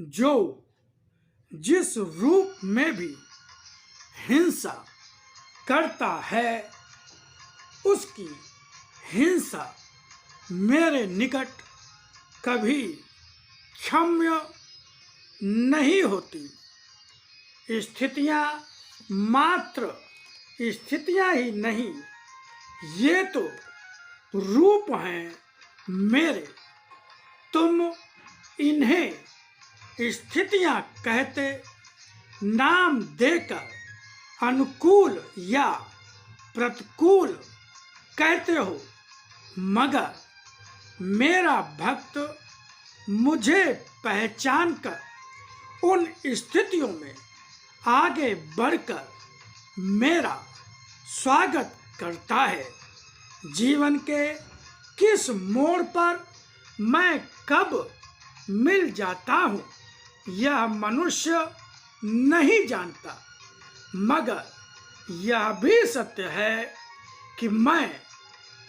जो जिस रूप में भी हिंसा करता है उसकी हिंसा मेरे निकट कभी क्षम्य नहीं होती। स्थितियाँ मात्र स्थितियाँ ही नहीं, ये तो रूप हैं मेरे। तुम इन्हें स्थितियाँ कहते नाम देकर अनुकूल या प्रतिकूल कहते हो, मगर मेरा भक्त मुझे पहचान कर उन स्थितियों में आगे बढ़कर मेरा स्वागत करता है। जीवन के किस मोड़ पर मैं कब मिल जाता हूँ यह मनुष्य नहीं जानता, मगर यह भी सत्य है कि मैं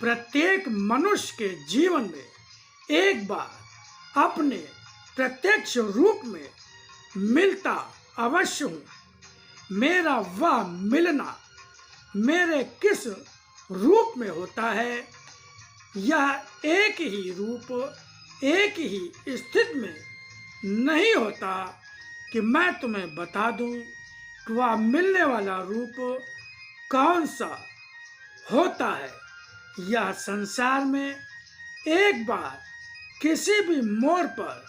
प्रत्येक मनुष्य के जीवन में एक बार अपने प्रत्यक्ष रूप में मिलता अवश्य हूँ। मेरा वह मिलना मेरे किस रूप में होता है, यह एक ही रूप एक ही स्थिति में नहीं होता कि मैं तुम्हें बता दूं कि वह मिलने वाला रूप कौन सा होता है। यह संसार में एक बार किसी भी मोड़ पर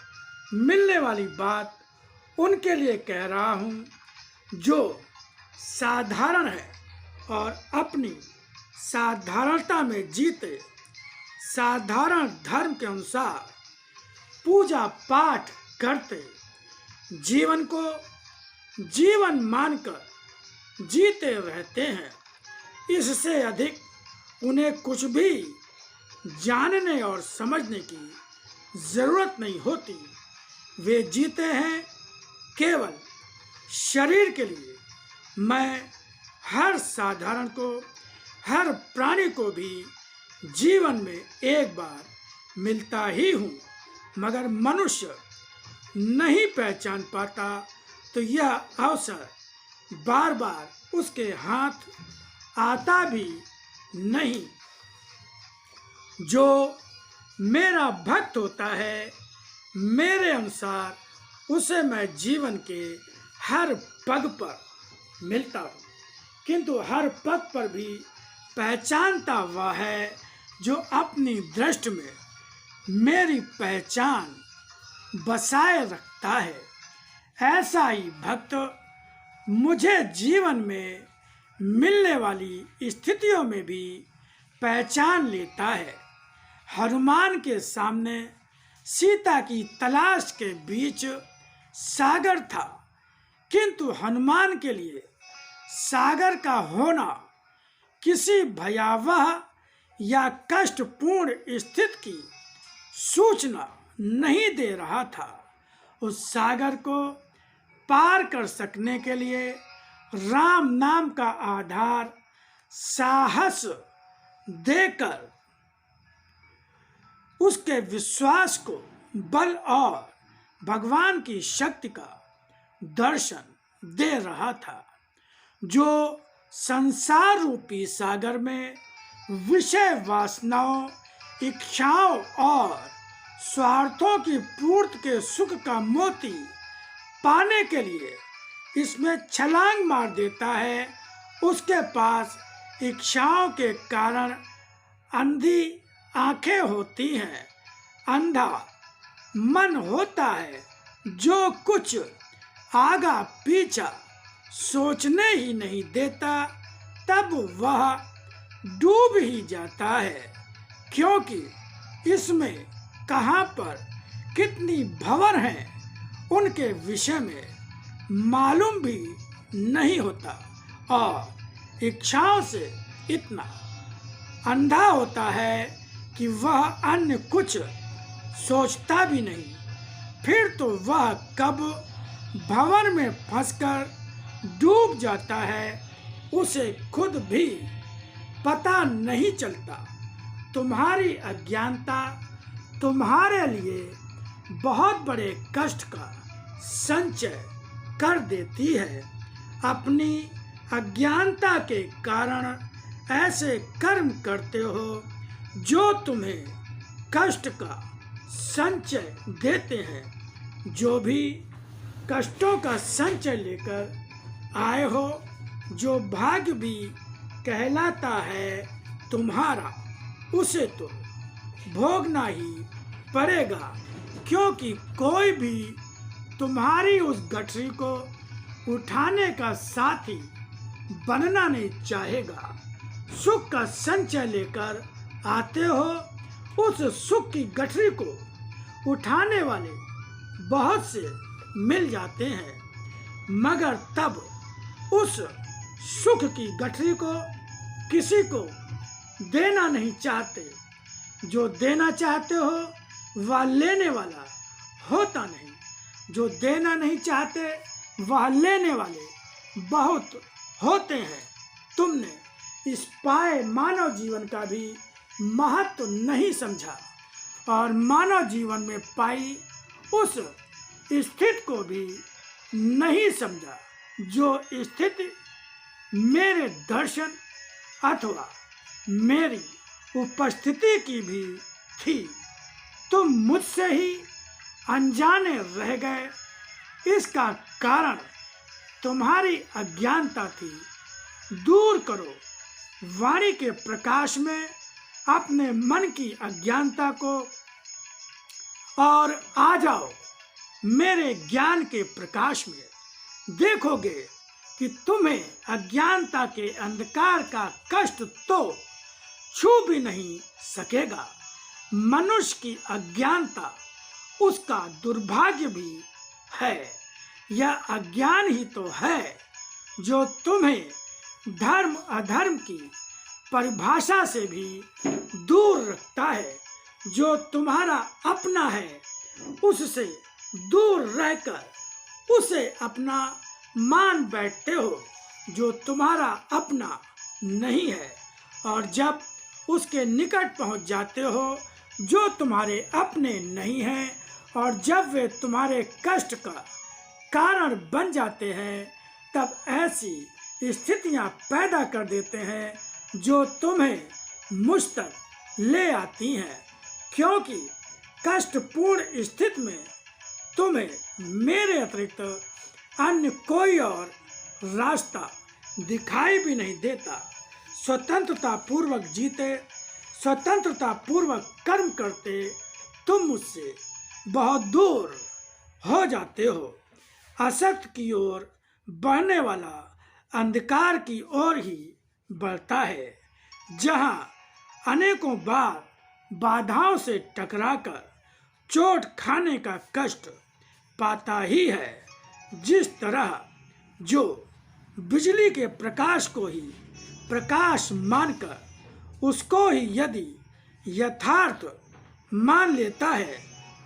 मिलने वाली बात उनके लिए कह रहा हूँ जो साधारण है और अपनी साधारणता में जीते, साधारण धर्म के अनुसार पूजा पाठ करते, जीवन को जीवन मानकर जीते रहते हैं। इससे अधिक उन्हें कुछ भी जानने और समझने की जरूरत नहीं होती। वे जीते हैं केवल शरीर के लिए। मैं हर साधारण को, हर प्राणी को भी जीवन में एक बार मिलता ही हूँ, मगर मनुष्य नहीं पहचान पाता, तो यह अवसर बार बार उसके हाथ आता भी नहीं। जो मेरा भक्त होता है, मेरे अनुसार उसे मैं जीवन के हर पग पर मिलता हूँ, किंतु हर पग पर भी पहचानता वह है जो अपनी दृष्टि में मेरी पहचान बसाए रखता है। ऐसा ही भक्त मुझे जीवन में मिलने वाली स्थितियों में भी पहचान लेता है। हनुमान के सामने सीता की तलाश के बीच सागर था, किंतु हनुमान के लिए सागर का होना किसी भयावह या कष्टपूर्ण स्थिति की सूचना नहीं दे रहा था। उस सागर को पार कर सकने के लिए राम नाम का आधार साहस देकर उसके विश्वास को बल और भगवान की शक्ति का दर्शन दे रहा था, जो संसार रूपी सागर में विषय वासनाओं, इच्छाओं और स्वार्थों की पूर्ति के सुख का मोती पाने के लिए इसमें छलांग मार देता है। उसके पास इच्छाओं के कारण अंधी आंखें होती हैं, अंधा मन होता है, जो कुछ आगा पीछा सोचने ही नहीं देता, तब वह डूब ही जाता है, क्योंकि इसमें कहाँ पर कितनी भंवर हैं उनके विषय में मालूम भी नहीं होता, और इच्छाओं से इतना अंधा होता है कि वह अन्य कुछ सोचता भी नहीं। फिर तो वह कब भंवर में फंसकर डूब जाता है, उसे खुद भी पता नहीं चलता। तुम्हारी अज्ञानता तुम्हारे लिए बहुत बड़े कष्ट का संचय कर देती है। अपनी अज्ञानता के कारण ऐसे कर्म करते हो जो तुम्हें कष्ट का संचय देते हैं। जो भी कष्टों का संचय लेकर आए हो, जो भाग्य भी कहलाता है तुम्हारा, उसे तो भोगना ही पड़ेगा, क्योंकि कोई भी तुम्हारी उस गठरी को उठाने का साथी बनना नहीं चाहेगा। सुख का संचय लेकर आते हो, उस सुख की गठरी को उठाने वाले बहुत से मिल जाते हैं, मगर तब उस सुख की गठरी को किसी को देना नहीं चाहते। जो देना चाहते हो वह लेने वाला होता नहीं। जो देना नहीं चाहते वह लेने वाले बहुत होते हैं। तुमने इस पाए मानव जीवन का भी महत्व नहीं समझा और मानव जीवन में पाई उस स्थिति को भी नहीं समझा, जो स्थिति मेरे दर्शन अथवा मेरी उपस्थिति की भी थी। तुम मुझसे ही अनजाने रह गए। इसका कारण तुम्हारी अज्ञानता थी। दूर करो वाणी के प्रकाश में अपने मन की अज्ञानता को और आ जाओ मेरे ज्ञान के प्रकाश में। देखोगे कि तुम्हें अज्ञानता के अंधकार का कष्ट तो छू भी नहीं सकेगा। मनुष्य की अज्ञानता उसका दुर्भाग्य भी है। यह अज्ञान ही तो है जो तुम्हें धर्म अधर्म की परिभाषा से भी दूर रखता है। जो तुम्हारा अपना है उससे दूर रहकर उसे अपना मान बैठते हो, जो तुम्हारा अपना नहीं है। और जब उसके निकट पहुंच जाते हो जो तुम्हारे अपने नहीं हैं, और जब वे तुम्हारे कष्ट का कारण बन जाते हैं, तब ऐसी स्थितियां पैदा कर देते हैं जो तुम्हें मुझ तक ले आती हैं। क्योंकि कष्टपूर्ण स्थिति में तुम्हें मेरे अतिरिक्त अन्य कोई और रास्ता दिखाई भी नहीं देता। स्वतंत्रता पूर्वक जीते, स्वतंत्रता पूर्वक कर्म करते तुम मुझसे बहुत दूर हो जाते हो। असत्य की ओर बढ़ने वाला अंधकार की ओर ही बढ़ता है, जहां अनेकों बार बाधाओं से टकराकर चोट खाने का कष्ट पाता ही है। जिस तरह जो बिजली के प्रकाश को ही प्रकाश मानकर उसको ही यदि यथार्थ मान लेता है,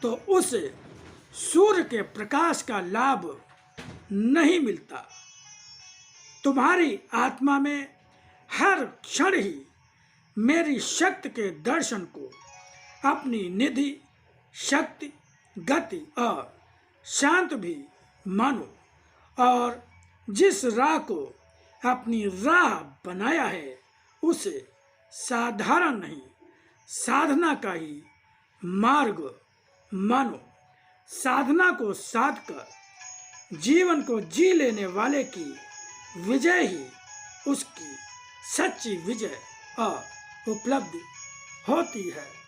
तो उसे सूर्य के प्रकाश का लाभ नहीं मिलता। तुम्हारी आत्मा में हर क्षण ही मेरी शक्ति के दर्शन को अपनी निधि, शक्ति, गति और शांत भी मानो, और जिस राह को अपनी राह बनाया है उसे साधारण नहीं, साधना का ही मार्ग मानो। साधना को साध कर जीवन को जी लेने वाले की विजय ही उसकी सच्ची विजय और उपलब्धि होती है।